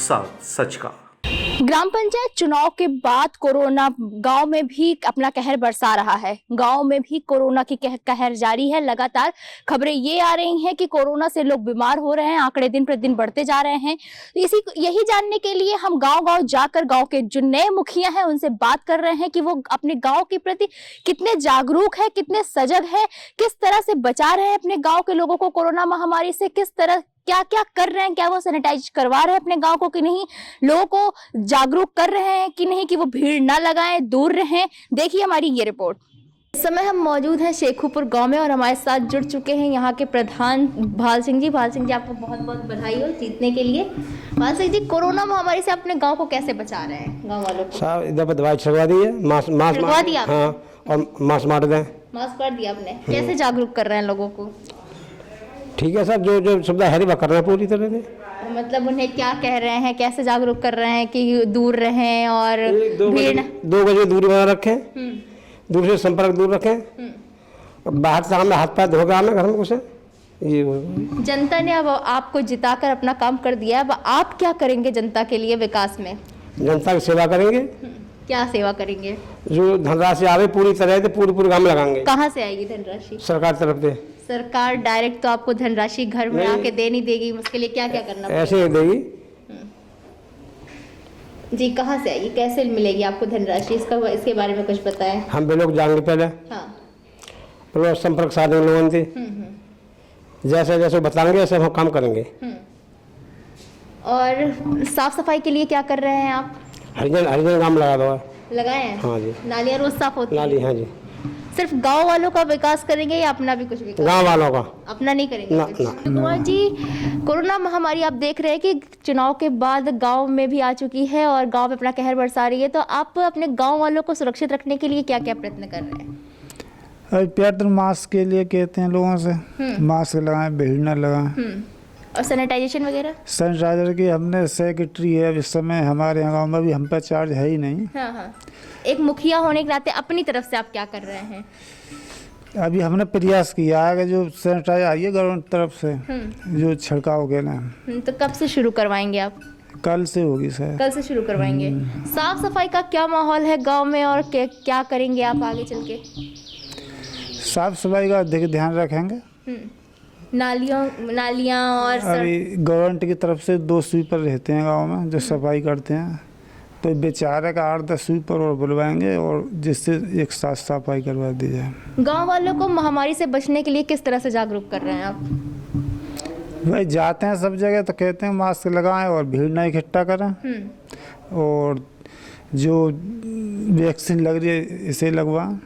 साथ सच का। ग्राम पंचायत चुनाव के बाद कोरोना गांव में भी अपना कहर बरसा रहा है। गांव में भी कोरोना की कहर जारी है। लगातार खबरें ये आ रही हैं कि कोरोना से लोग बीमार हो रहे हैं, आंकड़े दिन प्रतिदिन बढ़ते जा रहे हैं। यही जानने के लिए हम गांव-गांव जाकर गांव के जो नए मुखिया हैं उनसे बात कर रहे हैं कि वो अपने गांव के प्रति कितने जागरूक है, कितने सजग है, किस तरह से बचा रहे हैं अपने गाँव के लोगों को कोरोना महामारी से, किस तरह क्या क्या कर रहे हैं, क्या वो सैनिटाइज करवा रहे हैं अपने गांव को कि नहीं, लोगों को जागरूक कर रहे हैं कि नहीं, कि वो भीड़ ना लगाएं, दूर रहें। देखिए हमारी ये रिपोर्ट। इस समय हम मौजूद हैं शेखुपुर गांव में और हमारे साथ जुड़ चुके हैं यहाँ के प्रधान भाल सिंह जी। भाल सिंह जी, आपको बहुत बहुत बधाई हो जीतने के लिए। भाल सिंह जी, कोरोना महामारी से अपने गाँव को कैसे बचा रहे हैं गाँव वालों को? साहब इधर दवाई छुड़वा दी है, मास्क दिया? हाँ, और मास्क मार दें। मास्क कर दिया आपने? कैसे जागरूक कर रहे हैं लोगों को? ठीक है साहब, जो जो सुविधा है वो कर रहे हैं पूरी तरह से। मतलब उन्हें क्या कह रहे हैं, कैसे जागरूक कर रहे हैं कि दूर रहें और 2 गज दूरी बना रखें, दूर से संपर्क दूर रखें, बाहर से हमें हाथ पैर धो के आना घर में कुछ। ये जनता ने अब आपको जिताकर अपना काम कर दिया, अब आप क्या करेंगे जनता के लिए विकास में? जनता की सेवा करेंगे। क्या सेवा करेंगे? जो धनराशि आवे पूरी तरह से पूरी काम लगाएंगे। कहाँ से आएगी धनराशि? सरकार तरफ से। सरकार डायरेक्ट तो आपको धनराशि घर में आके दे नहीं देगी, उसके लिए क्या क्या करना पड़ेगा? ऐसे ही देगी जी। कहाँ से आएगी, कैसे मिलेगी आपको धनराशि, इसके बारे में कुछ बताएं। हम भी लोग जाएंगे पहले। हाँ, संपर्क साधन लोगों से जैसे जैसे बताएंगे ऐसे हम काम करेंगे। और साफ सफाई के लिए क्या कर रहे हैं आप? हरिजन काम लगा दो। लगाए हैं? हाँ जी। नालियाँ रोज साफ होती हैं? नाली, हाँ जी। सिर्फ गांव वालों का विकास करेंगे या अपना भी कुछ विकास? गांव वालों का अपना नहीं करेंगे ना। कुमार जी, कोरोना महामारी आप देख रहे हैं कि चुनाव के बाद गांव में भी आ चुकी है और गांव में अपना कहर बरसा रही है, तो आप अपने गांव वालों को सुरक्षित रखने के लिए क्या क्या प्रयत्न कर रहे हैं? अभी प्रयत्न मास्क के लिए कहते हैं लोगों से, मास्क लगाएं, भीड़ न लगाएं। और सैनिटाइजेशन वगैरह? सैनिटाइजर की हमने सेक्रेटरी है इस समय हमारे यहाँ गाँव में, भी हम पे चार्ज है ही नहीं। हाँ। एक मुखिया होने के नाते अपनी तरफ से आप क्या कर रहे हैं? अभी हमने प्रयास किया है कि जो सैनिटाइजर आई है गवर्नमेंट तरफ से, जो छिड़काव के ना, तो कब से शुरू करवाएंगे आप? कल से होगी सर। कल से शुरू करवाएंगे। साफ सफाई का क्या माहौल है गांव में और क्या करेंगे आप आगे चल के? साफ सफाई का ध्यान रखेंगे। नालियाँ और अभी गवर्नमेंट की तरफ से 2 स्वीपर रहते हैं गांव में जो सफाई करते हैं, तो बेचारे का 8-10 स्वीपर और बुलवाएंगे और जिससे एक साथ सफाई करवा दी जाए। गांव वालों को महामारी से बचने के लिए किस तरह से जागरूक कर रहे हैं आप? भाई जाते हैं सब जगह तो कहते हैं मास्क लगाएं और भीड़ ना इकट्ठा करें, और जो वैक्सीन लग रही है इसे लगवाएं।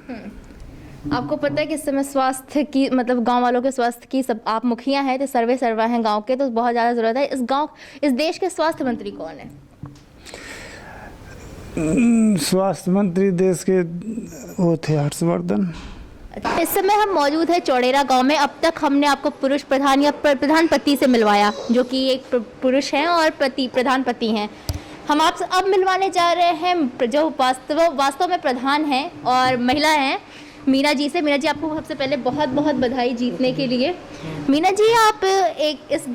आपको पता है कि इस समय स्वास्थ्य की, मतलब गांव वालों के स्वास्थ्य की, सब आप मुखिया हैं तो सर्वा हैं गांव के, तो बहुत ज़्यादा ज़रूरत है। इस देश के स्वास्थ्य मंत्री कौन है? स्वास्थ्य मंत्री देश के वो थे हर्षवर्धन। इस समय हम मौजूद है चौड़ेरा गांव में। अब तक हमने आपको पुरुष प्रधान या प्रधान पति से मिलवाया, जो कि एक पुरुष हैं और प्रधान पति हैं। हम आपसे अब मिलवाने जा रहे हैं जो वास्तव में प्रधान हैं और महिला हैं, मीना जी से। मीना जी, आपको सबसे पहले बहुत बहुत बधाई जीतने के लिए। मीना जी, आप एक इस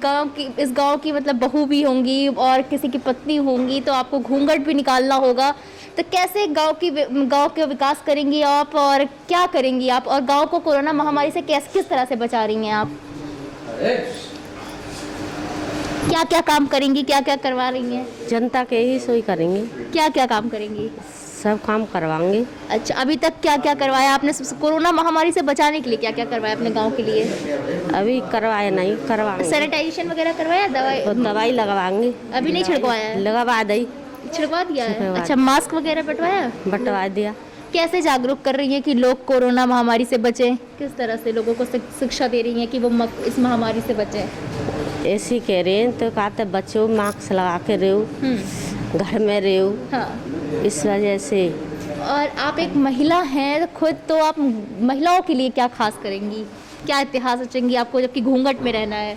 गांव की मतलब बहू भी होंगी और किसी की पत्नी होंगी, तो आपको घूंघट भी निकालना होगा, तो कैसे गांव के विकास करेंगी आप और क्या करेंगी आप, और गांव को कोरोना महामारी से किस तरह से बचा रही हैं आप? क्या क्या काम करेंगी, क्या क्या करवा रही हैं? जनता के ही सोई करेंगे। क्या क्या काम करेंगी? सब काम करवाएंगे। अच्छा, अभी तक क्या क्या करवाया आपने? कोरोना महामारी से बचाने के लिए क्या क्या करवाया अपने गांव के लिए? अभी करवाए नहीं, करवाएंगे। सैनिटाइजेशन वगैरह करवाया? दवाई लगवाएंगे। अभी नहीं छिड़कवाया है? लगवा दी, छिड़कवा दिया है। अच्छा, मास्क वगैरह बंटवाया? बंटवा दिया। कैसे जागरूक कर रही है कि लोग कोरोना महामारी से बचें? किस तरह से लोगों को शिक्षा दे रही है कि वो इस महामारी से बचें? ऐसी कह रहे हैं तो कहते बच्चों मास्क लगा के रहो, घर में रहो। हाँ, इस वजह से। और आप एक महिला हैं खुद, तो आप महिलाओं के लिए क्या खास करेंगी, क्या इतिहास रचेंगी आपको, जबकि घूंघट में रहना है?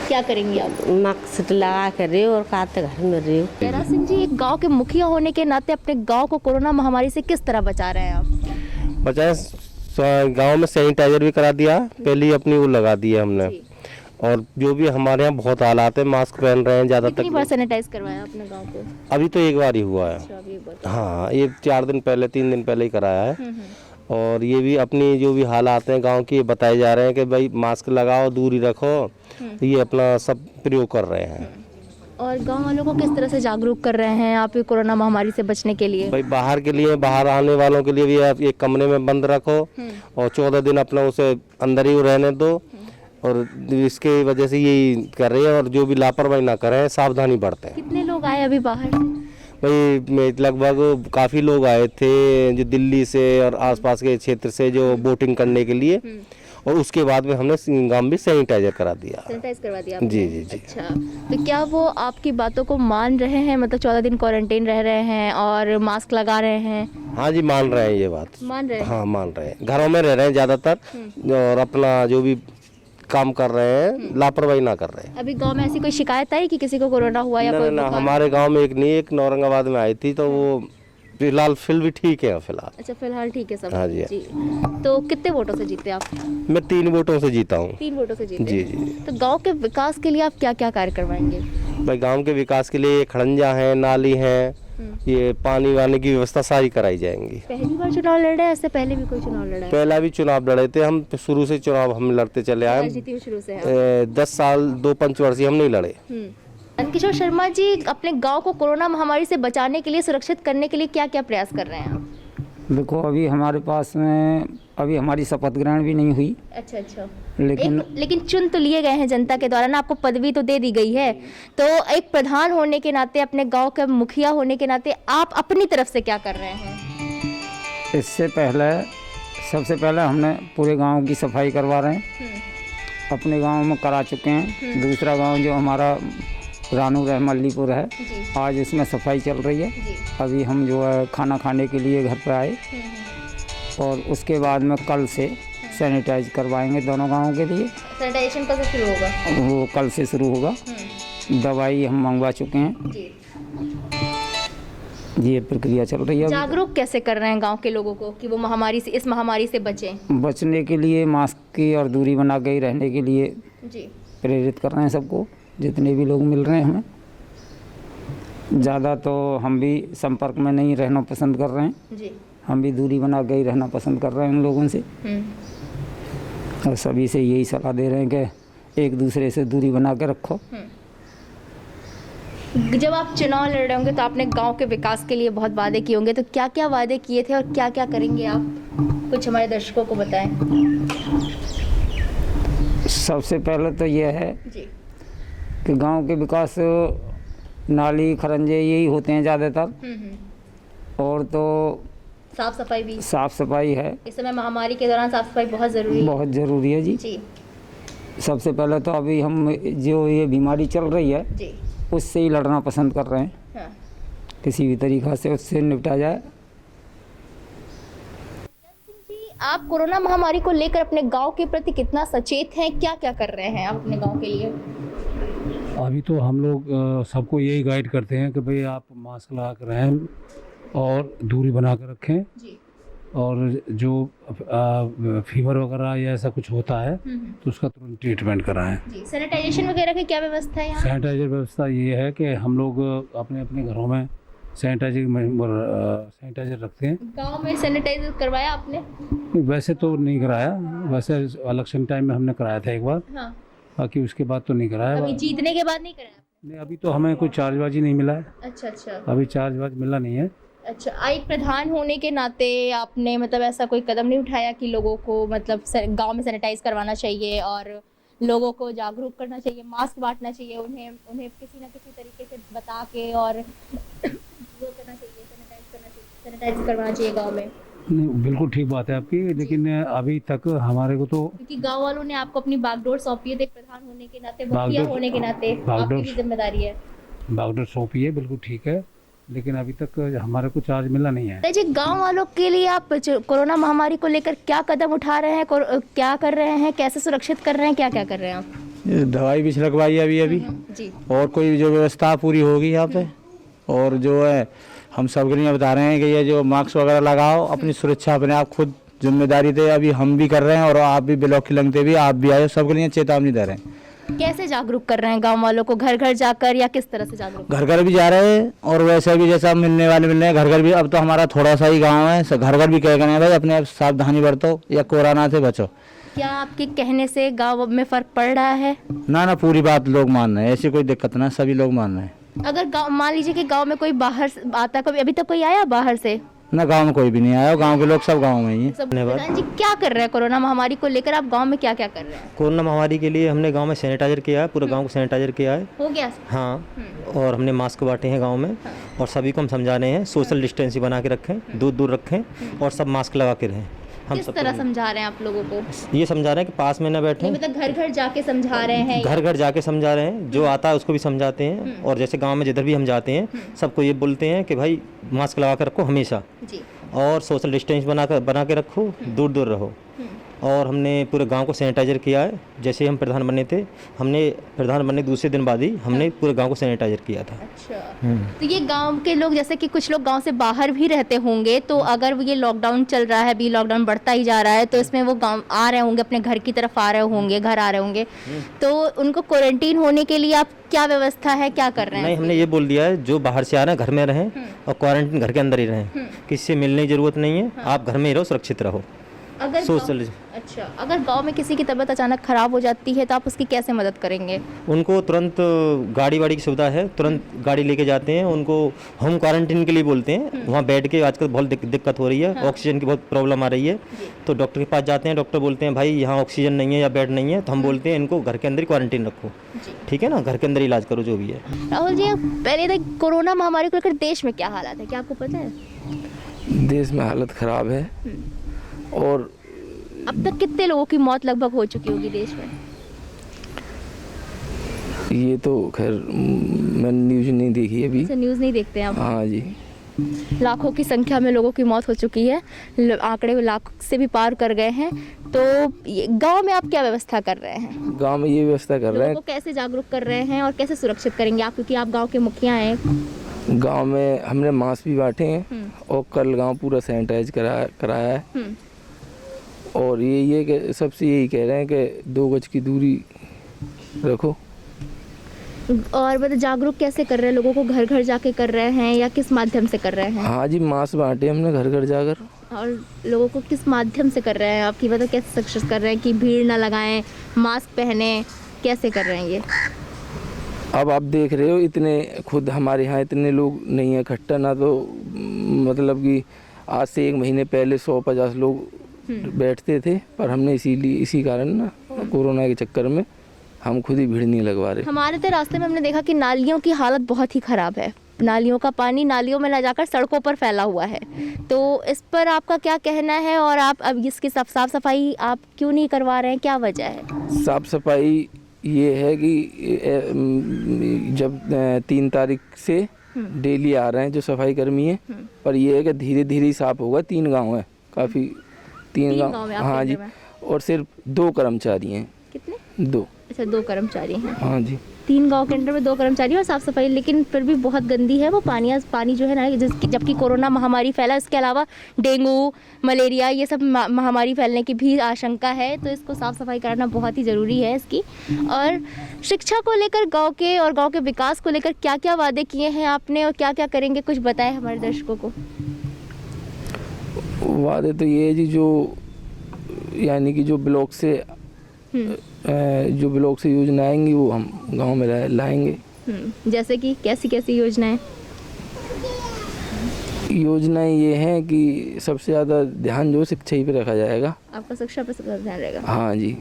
क्या करेंगी आप? मास्क लगा कर रहे हो और कहते घर में रहे हो। जयराज सिंह जी, एक गांव के मुखिया होने के नाते अपने गांव को कोरोना महामारी से किस तरह बचा रहे हैं आप? बचाए, गांव में सैनिटाइजर भी करा दिया, पहले ही अपनी वो लगा दी है हमने, और जो भी हमारे यहाँ बहुत हालात है, मास्क पहन रहे हैं ज़्यादातर। कितनी बार सैनिटाइज करवाया आपने गांव को? अभी तो एक बार ही हुआ है। अच्छा, अभी एक बार। हाँ, ये 4 दिन पहले 3 दिन पहले ही कराया है। और ये भी अपनी जो भी हालात हैं गांव के, बताए जा रहे हैं कि भाई मास्क लगाओ, दूरी रखो, ये अपना सब प्रयोग कर रहे हैं। और गांव वालों को किस तरह से जागरूक कर रहे हैं आप कोरोना महामारी से बचने के लिए? भाई बाहर आने वालों के लिए भी आप एक कमरे में बंद रखो और 14 दिन अपना उसे अंदर ही रहने दो। और इसके वजह से यही कर रही है, और जो भी लापरवाही ना करें, सावधानी बरतें। कितने लोग आए अभी बाहर से? भाई लगभग काफ़ी लोग आए थे जो दिल्ली से और आसपास के क्षेत्र से, जो बोटिंग करने के लिए। और उसके बाद में हमने गांव में सैनिटाइजर करा दिया। सैनिटाइज करवा दिया आपने? जी जी जी। अच्छा, तो क्या वो आपकी बातों को मान रहे हैं? मतलब 14 दिन क्वारंटाइन रह रहे हैं और मास्क लगा रहे हैं? हाँ जी, मान रहे हैं ये बात। मान रहे हैं? हाँ, मान रहे हैं, घरों में रह रहे हैं ज़्यादातर, और अपना जो भी काम कर रहे हैं लापरवाही ना कर रहे हैं। अभी गांव में ऐसी कोई शिकायत आई कि किसी को कोरोना हुआ या कोई ना, बुखार? हमारे गांव में एक औरंगाबाद में आई थी, तो वो फिर भी ठीक है फिलहाल। अच्छा, फिलहाल ठीक है सब? हाँ जी। तो कितने वोटों से जीते आप? मैं 3 वोटों से जीता हूँ। 3 वोटों से जीते? जी जी। तो गांव के विकास के लिए आप क्या क्या कार्य करवाएंगे? भाई गांव के विकास के लिए खड़ंजा है, नाली है, ये पानी वानी की व्यवस्था सारी कराई जाएंगी। पहली बार चुनाव लड़ रहे हैं? इससे पहले भी कोई चुनाव लड़ा है? पहला भी चुनाव लड़े थे हम, शुरू से चुनाव हम लड़ते चले आए। राजनीति में शुरू से है? 10 साल 2 पंचवर्षीय हम नहीं लड़े। किशोर शर्मा जी, अपने गांव को कोरोना महामारी से बचाने के लिए, सुरक्षित करने के लिए क्या क्या प्रयास कर रहे हैं आप? देखो, अभी हमारे पास में अभी हमारी शपथ ग्रहण भी नहीं हुई। अच्छा। लेकिन चुन तो लिए गए हैं जनता के द्वारा ना, आपको पदवी तो दे दी गई है। तो एक प्रधान होने के नाते, अपने गांव के मुखिया होने के नाते, आप अपनी तरफ से क्या कर रहे हैं? इससे पहले सबसे पहले हमने पूरे गांव की सफाई करवा रहे हैं, अपने गांव में करा चुके हैं। दूसरा गांव जो हमारा रानू मल्लीपुर है, आज इसमें सफाई चल रही है। अभी हम जो है खाना खाने के लिए घर पर आए, और उसके बाद में कल से सैनिटाइज करवाएंगे दोनों गांवों के लिए। सैनिटाइजेशन कब से शुरू होगा? वो कल से शुरू होगा। दवाई हम मंगवा चुके हैं। ये प्रक्रिया चल रही है। जागरूक कैसे कर रहे हैं गांव के लोगों को कि वो महामारी से, इस महामारी से बचें? बचने के लिए मास्क की और दूरी बना के ही रहने के लिए प्रेरित कर रहे हैं सबको, जितने भी लोग मिल रहे हैं हमें। ज़्यादा तो हम भी संपर्क में नहीं रहना पसंद कर रहे हैं। हम भी दूरी बना के ही रहना पसंद कर रहे हैं उन लोगों से। और सभी से यही सलाह दे रहे हैं कि एक दूसरे से दूरी बना के रखो। जब आप चुनाव लड़ रहे होंगे तो आपने गांव के विकास के लिए बहुत वादे किए होंगे, तो क्या क्या वादे किए थे और क्या क्या करेंगे आप? कुछ हमारे दर्शकों को बताएं। सबसे पहले तो यह है कि गांव के विकास, नाली खरंजे यही होते हैं ज़्यादातर। और तो साफ सफाई भी? साफ सफाई है। इस समय महामारी के दौरान साफ सफाई बहुत ज़रूरी है। बहुत ज़रूरी है जी। सबसे पहले तो अभी हम जो ये बीमारी चल रही है उससे ही लड़ना पसंद कर रहे हैं। किसी भी तरीक़ा से उससे निपटा जाए। आप कोरोना महामारी को लेकर अपने गांव के प्रति कितना सचेत हैं? क्या क्या कर रहे हैं आप अपने गांव के लिए? अभी तो हम लोग सबको यही गाइड करते हैं कि भाई आप मास्क लगा कर रहें और दूरी बना कर रखें जी। और जो फीवर वगैरह या ऐसा कुछ होता है तो उसका तुरंत ट्रीटमेंट कराएं। जी। सैनिटाइजेशन वगैरह की क्या व्यवस्था है यहाँ? सैनिटाइजर व्यवस्था ये है कि हम लोग अपने अपने घरों में सैनिटाइजर रखते हैं। गांव में सैनिटाइजर करवाया आपने? वैसे तो नहीं कराया, वैसे इलेक्शन टाइम में हमने कराया था एक बार। हाँ। बाकी उसके बाद तो नहीं कराया। अभी जीतने के बाद नहीं कराया? नहीं, अभी तो हमें कोई चार्जबाजी नहीं मिला है। अच्छा। अभी चार्जबाज मिला नहीं है। अच्छा, एक प्रधान होने के नाते आपने मतलब ऐसा कोई कदम नहीं उठाया कि लोगों को मतलब गांव में सैनिटाइज करवाना चाहिए और लोगों को जागरूक करना चाहिए, मास्क बांटना चाहिए, उन्हें किसी न किसी तरीके से बता के और वो करना चाहिए, सैनिटाइज करवाना चाहिए गांव में? नहीं, बिल्कुल ठीक बात है आपकी, लेकिन अभी तक हमारे को तो, क्योंकि गांव वालों ने आपको अपनी बागडोर सौंपी है, एक प्रधान होने के नाते, मुखिया होने के नाते आपकी भी जिम्मेदारी है। बागडोर सौंपी है, बिल्कुल ठीक है, लेकिन अभी तक हमारे को चार्ज मिला नहीं है। जी, गांव वालों के लिए आप कोरोना महामारी को लेकर क्या कदम उठा रहे हैं, क्या कर रहे हैं, कैसे सुरक्षित कर रहे हैं, क्या क्या कर रहे हैं आप? दवाई भी छिड़कवाई है अभी जी। और कोई जो व्यवस्था पूरी होगी यहाँ पे। और जो है हम सब के लिए बता रहे हैं कि ये जो मास्क वगैरह लगाओ, अपनी सुरक्षा अपने आप खुद जिम्मेदारी दे। अभी हम भी कर रहे हैं और आप भी ब्लॉक की लंगते भी आप भी आए, सबके लिए चेतावनी दे रहे हैं। कैसे जागरूक कर रहे हैं गांव वालों को, घर घर जाकर या किस तरह से जागरूक? घर घर भी जा रहे हैं और वैसे भी जैसा मिलने वाले मिल रहे हैं घर घर भी। अब तो हमारा थोड़ा सा ही गांव है, घर घर भी कह रहे हैं भाई अपने आप सावधानी बरतो या कोरोना से बचो। क्या आपके कहने से गांव में फर्क पड़ रहा है? ना पूरी बात लोग मान रहे हैं, ऐसी कोई दिक्कत ना, सभी लोग मान रहे हैं। अगर गांव मान लीजिए कि गांव में कोई बाहर से आता, कभी अभी तक कोई आया बाहर से? ना गांव में कोई भी नहीं आया, गांव के लोग सब गांव में ही हैं। प्रधान जी क्या कर रहे हैं कोरोना महामारी को लेकर, आप गांव में क्या क्या कर रहे हैं? कोरोना महामारी के लिए हमने गांव में सैनिटाइजर किया है, पूरे गांव को सैनिटाइजर किया है। हो गया? हाँ, और हमने मास्क बांटे हैं गांव में और सभी को हम समझा रहे हैं सोशल डिस्टेंसिंग बना के रखें, दूर रखें और सब मास्क लगा के रहें। हम किस सब तरह समझा रहे हैं आप लोगों को? ये समझा रहे हैं कि पास में न बैठें, मतलब घर घर जाके समझा रहे हैं? घर घर जाके समझा रहे हैं, जो आता है उसको भी समझाते हैं। और जैसे गांव में जिधर भी हम जाते हैं सबको ये बोलते हैं कि भाई मास्क लगा के रखो हमेशा, जी। और सोशल डिस्टेंस बना के रखो, दूर रहो। और हमने पूरे गांव को सैनिटाइजर किया है। जैसे ही हम प्रधान बने थे, हमने प्रधान बनने दूसरे दिन बाद ही हमने पूरे गांव को सैनिटाइजर किया था। अच्छा, तो ये गांव के लोग, जैसे कि कुछ लोग गांव से बाहर भी रहते होंगे, तो अगर ये लॉकडाउन चल रहा है, अभी लॉकडाउन बढ़ता ही जा रहा है, तो इसमें वो गांव आ रहे होंगे, अपने घर की तरफ आ रहे होंगे, घर आ रहे होंगे, तो उनको क्वारंटीन होने के लिए आप क्या व्यवस्था है, क्या कर रहे हैं? नहीं, हमने ये बोल दिया है जो बाहर से आ रहे हैं घर में रहें और क्वारंटीन घर के अंदर ही रहें, किसी से मिलने की जरूरत नहीं है। आप घर में ही रहो, सुरक्षित रहो। अगर अच्छा, अगर गांव में किसी की तबीयत अचानक खराब हो जाती है तो आप उसकी कैसे मदद करेंगे? उनको तुरंत गाड़ी वाड़ी की सुविधा है, तुरंत गाड़ी लेके जाते हैं, उनको होम क्वारंटीन के लिए बोलते हैं। वहाँ बैठ के आजकल बहुत दिक्कत हो रही है, ऑक्सीजन की बहुत प्रॉब्लम आ रही है, तो डॉक्टर के पास जाते हैं। डॉक्टर बोलते हैं भाई यहाँ ऑक्सीजन नहीं है या बेड नहीं है, तो हम बोलते हैं इनको घर के अंदर ही क्वारंटीन रखो, ठीक है ना, घर के अंदर इलाज करो जो भी है। राहुल जी, पहले तक कोरोना महामारी को लेकर देश में क्या हालात है, क्या आपको पता है? देश में हालत ख़राब है और अब तक कितने लोगों की मौत लगभग हो चुकी होगी देश में? ये तो खैर मैंने न्यूज़ नहीं देखी अभी। न्यूज़ नहीं देखते हैं आप? हाँ जी। लाखों की संख्या में लोगों की मौत हो चुकी है, आंकड़े लाख से भी पार कर गए हैं। तो गांव में आप क्या व्यवस्था कर रहे हैं? गांव में ये व्यवस्था कर रहे लोगों हैं, को कैसे जागरूक कर रहे हैं और कैसे सुरक्षित करेंगे आप, क्योंकि आप गांव के मुखिया हैं? गांव में हमने मास्क भी बांटे हैं और कल गांव पूरा सैनिटाइज कराया है। और ये कि सबसे यही कह रहे हैं कि 2 गज की दूरी रखो। और मतलब जागरूक कैसे कर रहे हैं लोगों को, घर घर जाके कर रहे हैं या किस माध्यम से कर रहे हैं? हाँ जी, मास्क बांटे हमने घर घर जाकर। और लोगों को किस माध्यम से कर रहे हैं आपकी, मतलब कैसे सक्सेस कर रहे हैं कि भीड़ ना लगाएं, मास्क पहने, कैसे कर रहे हैं ये? अब आप देख रहे हो इतने, खुद हमारे यहाँ इतने लोग नहीं है इकट्ठा, ना तो मतलब कि आज से 1 महीने पहले 150 लोग बैठते थे, पर हमने इसी कारण ना कोरोना के चक्कर में हम खुद ही भीड़ नहीं लगवा रहे। हमारे तो रास्ते में हमने देखा कि नालियों की हालत बहुत ही खराब है, नालियों का पानी नालियों में ले जाकर सड़कों पर फैला हुआ है, तो इस पर आपका क्या कहना है? और आप अब इसकी साफ सफाई आप क्यों नहीं करवा रहे हैं, क्या वजह है? साफ सफाई ये है कि जब 3 तारीख से डेली आ रहे हैं जो सफाई कर्मी है, पर ये है कि धीरे धीरे साफ होगा। 3 गांव है, काफ़ी 3 गांव। हाँ जी, और सिर्फ 2 कर्मचारी हैं। कितने? 2। अच्छा, 2 कर्मचारी हैं। हाँ जी, 3 गांव के अंदर में 2 कर्मचारी और साफ सफाई, लेकिन फिर भी बहुत गंदी है वो पानी जो है ना, जबकि कोरोना महामारी फैला, इसके अलावा डेंगू, मलेरिया, ये सब महामारी फैलने की भी आशंका है, तो इसको साफ सफाई कराना बहुत ही ज़रूरी है इसकी। और शिक्षा को लेकर गांव के और गांव के विकास को लेकर क्या क्या वादे किए हैं आपने और क्या क्या करेंगे, कुछ बताएं हमारे दर्शकों को। वादे तो ये है जी, जो यानी कि जो ब्लॉक से योजना आएंगी वो हम गांव में लाएंगे। जैसे कि कैसी योजनाएं? योजनाएं ये हैं कि सबसे ज़्यादा ध्यान जो शिक्षा ही पे रखा जाएगा। आपका शिक्षा पे सबसे ध्यान रहेगा? हाँ जी।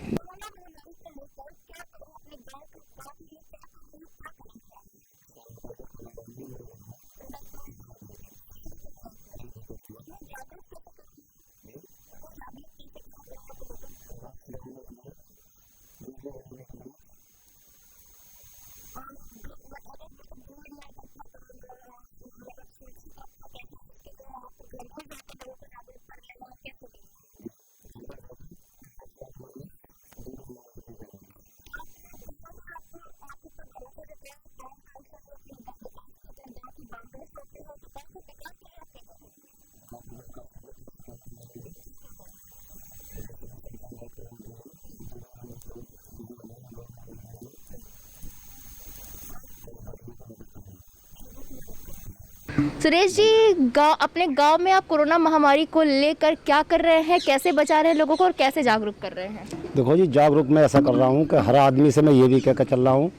सुरेश जी, अपने गांव में आप कोरोना महामारी को लेकर क्या कर रहे हैं, कैसे बचा रहे हैं लोगों को और कैसे जागरूक कर रहे हैं? देखो जी, जागरूक मैं ऐसा कर रहा हूँ कि हर आदमी से मैं ये भी कहकर चल रहा हूँ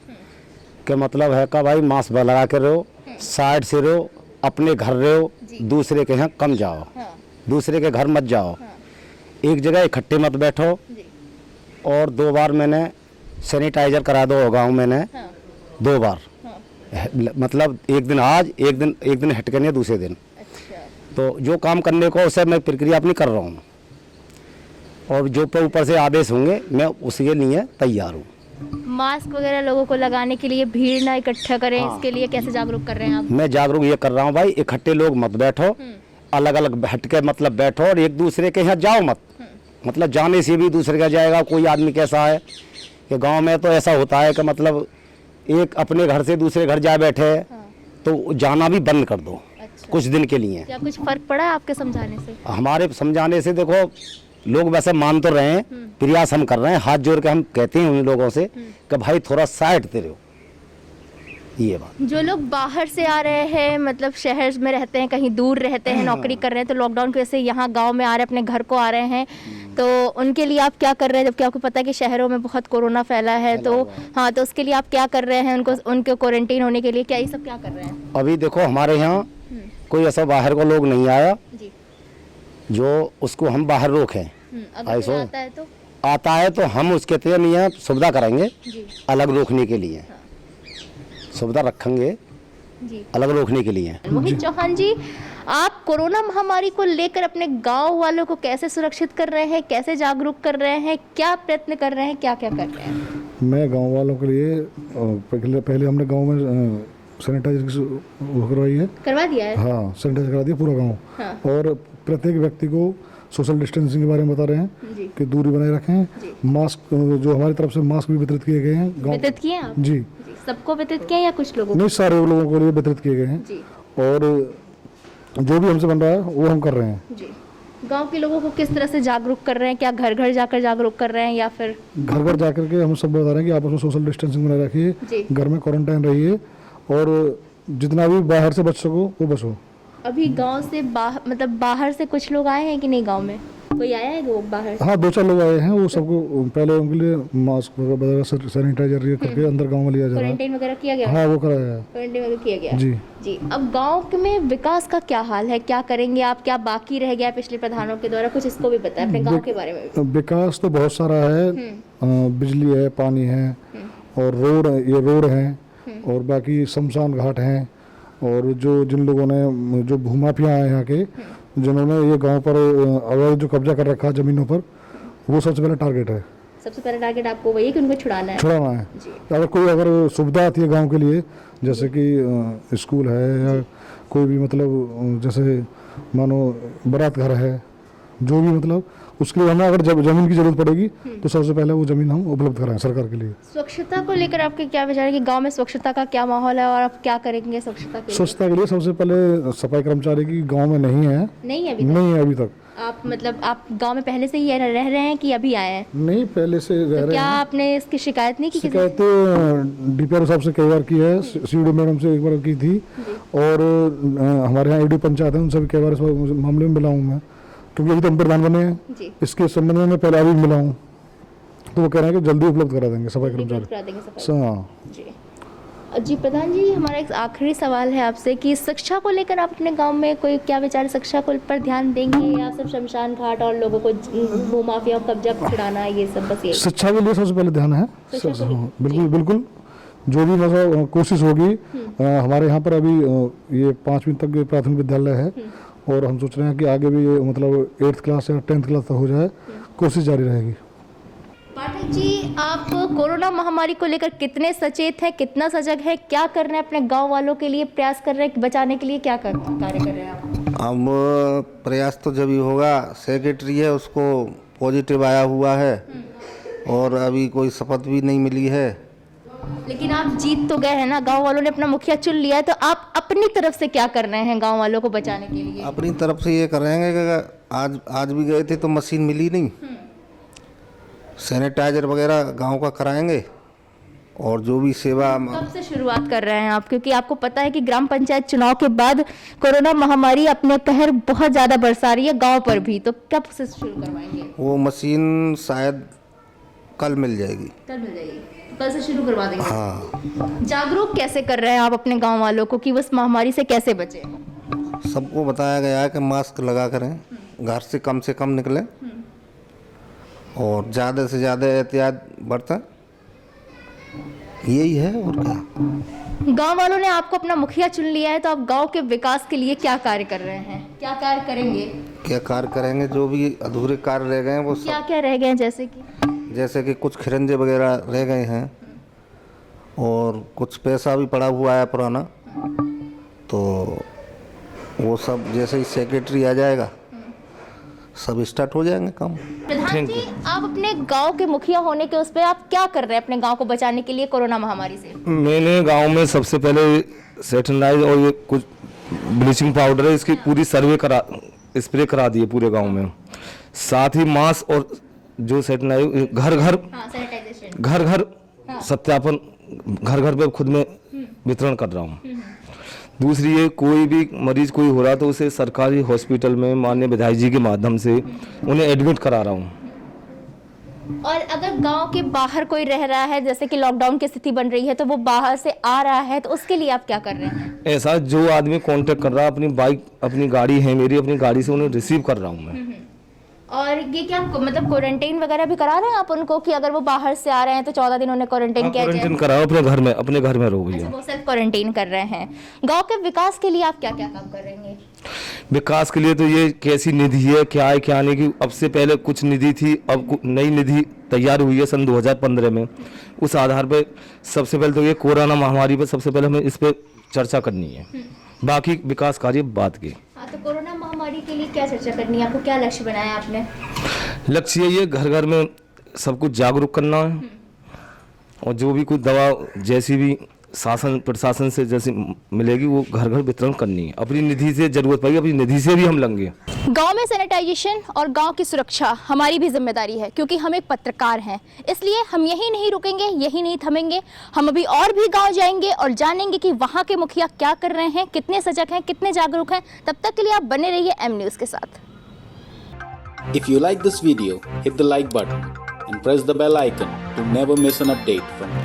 कि मतलब है का भाई मास्क लगा के रहो, साइड से रहो, अपने घर रहो, दूसरे के यहाँ कम जाओ, दूसरे के घर मत जाओ, एक जगह इकट्ठे मत बैठो। और 2 बार मैंने सैनिटाइजर करा दो गाँव मैंने 2 बार, मतलब एक दिन आज, एक दिन हट के नहीं दूसरे दिन। तो जो काम करने को उसे मैं प्रक्रिया अपनी कर रहा हूँ, और जो ऊपर से आदेश होंगे मैं उसके लिए तैयार हूँ। मास्क वगैरह लोगों को लगाने के लिए भीड़ ना इकट्ठा करें, इसके लिए कैसे जागरूक कर रहे हैं आप? मैं जागरूक ये कर रहा हूँ भाई, इकट्ठे लोग मत बैठो, अलग अलग हटके मतलब बैठो, और एक दूसरे के यहाँ जाओ मत। मतलब जाने से भी दूसरे का जाएगा। कोई आदमी कैसा है कि गांव में तो ऐसा होता है कि मतलब एक अपने घर से दूसरे घर जा बैठे, तो जाना भी बंद कर दो कुछ दिन के लिए। क्या कुछ फर्क पड़ा है आपके समझाने से? हमारे समझाने से देखो लोग वैसे मान तो रहे हैं, प्रयास हम कर रहे हैं, हाथ जोड़ के हम कहते हैं उन लोगों से कि भाई थोड़ा साइड ते रहो। ये बात, जो लोग बाहर से आ रहे हैं, मतलब शहर में रहते हैं, कहीं दूर रहते हैं, नौकरी कर रहे हैं, तो लॉकडाउन की वजह से यहाँ गांव में आ रहे हैं, अपने घर को आ रहे हैं, तो उनके लिए आप क्या कर रहे हैं? जबकि आपको पता है कि शहरों में बहुत कोरोना फैला है, तो हाँ, तो उसके लिए आप क्या कर रहे हैं? उनको क्वारंटीन होने के लिए क्या ये सब क्या कर रहे हैं? अभी देखो हमारे यहाँ कोई ऐसा बाहर को लोग नहीं आया जो उसको हम बाहर रोकें। अगर आता है तो हम उसके लिए नहीं सुविधा करेंगे, अलग रोकने के लिए सुविधा रखेंगे, अलग रोकने के लिए। मोहित चौहान जी, आप कोरोना महामारी को लेकर अपने गांव वालों को कैसे सुरक्षित कर रहे हैं, कैसे जागरूक कर रहे हैं, क्या प्रयत्न कर रहे हैं, क्या क्या कर रहे हैं? मैं गांव वालों के लिए पहले हमने गांव में सैनिटाइजर करवाई है, करवा दिया है। हाँ, सैनिटाइजर करा दिया पूरा गांव। हाँ। और प्रत्येक व्यक्ति को सोशल डिस्टेंसिंग के बारे में बता रहे हैं कि दूरी बनाए रखें। मास्क जो हमारी तरफ से मास्क भी वितरित किए गए हैं। वितरित किए आप? जी, सबको वितरित किया या कुछ लोगों? नहीं, सारे लोगों के लिए वितरित किए गए हैं। और जो भी हमसे बन रहा है वो हम कर रहे हैं। गांव के लोगों को किस तरह से जागरूक कर रहे हैं? क्या घर घर जाकर जागरूक कर रहे हैं या फिर? घर घर जाकर के हम सब बता रहे हैं कि आपस में सोशल डिस्टेंसिंग बनाए रखिए, घर में क्वारंटाइन रहिए, और जितना भी बाहर से बच सको वो बचो। अभी गांव से मतलब बाहर से कुछ लोग आए हैं कि नहीं? गांव में कोई आया है वो बाहर? हाँ, 2-4 लोग आए हैं। वो सबको पहले उनके लिए मास्क वगैरह सैनिटाइजर करके अंदर गांव में लिया जा रहा है। क्वारंटाइन वगैरह किया गया? हाँ, वो कराया है। क्वारंटाइन वगैरह किया गया जी। अब गांव में विकास का क्या हाल है, क्या करेंगे आप, क्या बाकी रह गया पिछले प्रधानों के द्वारा? कुछ इसको भी बताएं अपने गांव के बारे में। विकास तो बहुत सारा है, बिजली है, पानी है, और रोड है, और बाकी शमशान घाट हैं, और जिन लोगों ने जो भूमाफिया है यहाँ के, जिन्होंने ये गांव पर अवैध जो कब्जा कर रखा है जमीनों पर, वो सबसे पहले टारगेट है। सबसे पहले टारगेट आपको वही है कि उनको छुड़ाना है। अगर सुविधा आती है गांव के लिए, जैसे कि स्कूल है या कोई भी मतलब जैसे मानो बारात घर है, जो भी मतलब उसके लिए हमें अगर जमीन की जरूरत पड़ेगी तो सबसे पहले वो जमीन हम उपलब्ध कराएं सरकार के लिए। स्वच्छता को लेकर आपके क्या विचार है कि गांव में स्वच्छता का क्या माहौल है और आप क्या करेंगे स्वच्छता के लिए? स्वच्छता के लिए सबसे पहले सफाई कर्मचारी की गांव में नहीं है अभी तक। आप मतलब आप गांव में पहले से ही रह रहे हैं कि अभी आए हैं? नहीं, पहले से रह रहे हैं। क्या आपने इसकी शिकायत नहीं की? शिकायत डीपीआर साहब से कई बार की है, सीडीओ मैडम से एक बार की थी, और हमारे यहाँ ईडी पंचायत है, उनसे भी कई बार इस मामले में मिला हूँ मैं, क्योंकि अभी तो हम प्रधान बने हैं। इसके संबंध में मैं पहले अभी मिला हूँ, तो वो कह रहे हैं कि जल्दी उपलब्ध करा देंगे सफाई कर्मचारी। जी प्रधान जी, हमारा एक आखिरी सवाल है आपसे कि शिक्षा को लेकर आप अपने गांव में कोई क्या विचार है? शिक्षा को पर ध्यान देंगे या सिर्फ शमशान घाट और लोगों को भूमाफिया कब्जा छुड़ाना, ये सब बस? ये शिक्षा के लिए सबसे पहले ध्यान है। बिल्कुल जो भी मतलब कोशिश होगी। हमारे यहाँ पर अभी ये 5वीं तक प्राथमिक विद्यालय है, और हम सोच रहे हैं कि आगे भी ये मतलब 8th क्लास या 10th क्लास तक हो जाए, कोशिश जारी रहेगी। पाठक जी, आप कोरोना महामारी को लेकर कितने सचेत हैं, कितना सजग है, क्या कर रहे हैं अपने गांव वालों के लिए, प्रयास कर रहे हैं बचाने के लिए, क्या कार्य कर रहे हैं आप? हम प्रयास तो जब ही होगा, सेक्रेटरी है उसको पॉजिटिव आया हुआ है, और अभी कोई शपथ भी नहीं मिली है। लेकिन आप जीत तो गए हैं ना, गांव वालों ने अपना मुखिया चुन लिया है, तो आप अपनी तरफ से क्या कर रहे हैं गांव वालों को बचाने के लिए? अपनी तरफ से ये करेंगे कि आज भी गए थे तो मशीन मिली नहीं, सैनिटाइजर वगैरह गांव का कराएंगे, और जो भी सेवा कब से शुरुआत कर रहे हैं आप, क्योंकि आपको पता है कि ग्राम पंचायत चुनाव के बाद कोरोना महामारी अपने कहर बहुत ज्यादा बरसा रही है गांव पर भी, तो कब से शुरू करवाएंगे? वो मशीन शायद कल मिल जाएगी। कल मिल जाएगी, कल से शुरू करवा देंगे। हाँ। जागरूक कैसे कर रहे हैं आप अपने गांव वालों को कि वो इस महामारी से कैसे बचे? सबको बताया गया है कि मास्क लगा करें, घर से कम निकलें और ज़्यादा से ज़्यादा एहतियात बरतें, यही है और क्या। गांव वालों ने आपको अपना मुखिया चुन लिया है, तो आप गांव के विकास के लिए क्या कार्य कर रहे हैं, क्या कार्य करेंगे? क्या कार्य करेंगे, जो भी अधूरे कार्य रह गए हैं वो क्या क्या रह गए हैं? जैसे कि कुछ खिरंजे वगैरह रह गए हैं और कुछ पैसा भी पड़ा हुआ है पुराना, तो वो सब जैसे ही सेक्रेटरी आ जाएगा सब स्टार्ट हो जाएंगे काम। प्रधान जी, आप अपने गांव के मुखिया होने के उस पे आप क्या कर रहे हैं अपने गांव को बचाने के लिए कोरोना महामारी से? मैंने गांव में सबसे पहले सेटेलाइज और ये कुछ ब्लीचिंग पाउडर है, इसकी पूरी स्प्रे करा दिए पूरे गांव में। साथ ही मास्क और जो सेटेलाइज घर घर सत्यापन घर घर पे खुद में वितरण कर रहा हूँ। दूसरी ये कोई भी मरीज कोई हो रहा तो उसे सरकारी हॉस्पिटल में माननीय विधायक जी के माध्यम से उन्हें एडमिट करा रहा हूँ। और अगर गांव के बाहर कोई रह रहा है, जैसे कि लॉकडाउन की स्थिति बन रही है, तो वो बाहर से आ रहा है, तो उसके लिए आप क्या कर रहे हैं? ऐसा जो आदमी कांटेक्ट कर रहा है, अपनी बाइक अपनी गाड़ी है मेरी, अपनी गाड़ी से उन्हें रिसीव कर रहा हूँ मैं। और ये क्या मतलब क्वारंटाइन वगैरह भी करा रहे हैं आप उनको कि अगर वो बाहर से आ रहे हैं तो 14 दिन उन्हें क्वारंटाइन किया जाए? क्वारंटाइन कराओ अपने घर में रहो भैया। वो सिर्फ क्वारंटाइन कर रहे हैं। गांव के विकास के लिए आप क्या क्या काम कर रहे हैं? विकास के लिए तो ये कैसी निधि है, क्या है क्या नहीं, की अब से पहले कुछ निधि थी, अब नई निधि तैयार हुई है सन 2015 में। उस आधार पर सबसे पहले तो ये कोरोना महामारी पर सबसे पहले हमें इस पर चर्चा करनी है, बाकी विकास कार्य बात के। हाँ, तो कोरोना महामारी के लिए क्या चर्चा करनी है आपको, क्या लक्ष्य बनाया आपने? लक्ष्य ये घर घर में सब कुछ जागरूक करना है और जो भी कुछ दवा जैसी भी शासन प्रशासन से जैसी मिलेगी वो घर घर वितरण करनी है। अपनी निधि से जरूरत पड़ेगी, अपनी निधि से भी हम लेंगे। गांव में सैनिटाइजेशन और गांव की सुरक्षा हमारी भी जिम्मेदारी है, क्योंकि हम एक पत्रकार हैं। इसलिए हम यही नहीं रुकेंगे, यही नहीं थमेंगे, हम अभी और भी गांव जाएंगे और जानेंगे कि वहां के मुखिया क्या कर रहे हैं, कितने सजग हैं, कितने जागरूक हैं। तब तक के लिए आप बने रहिए एम न्यूज़ के साथ। If you like this video, hit the like button and press the bell icon to never miss an update from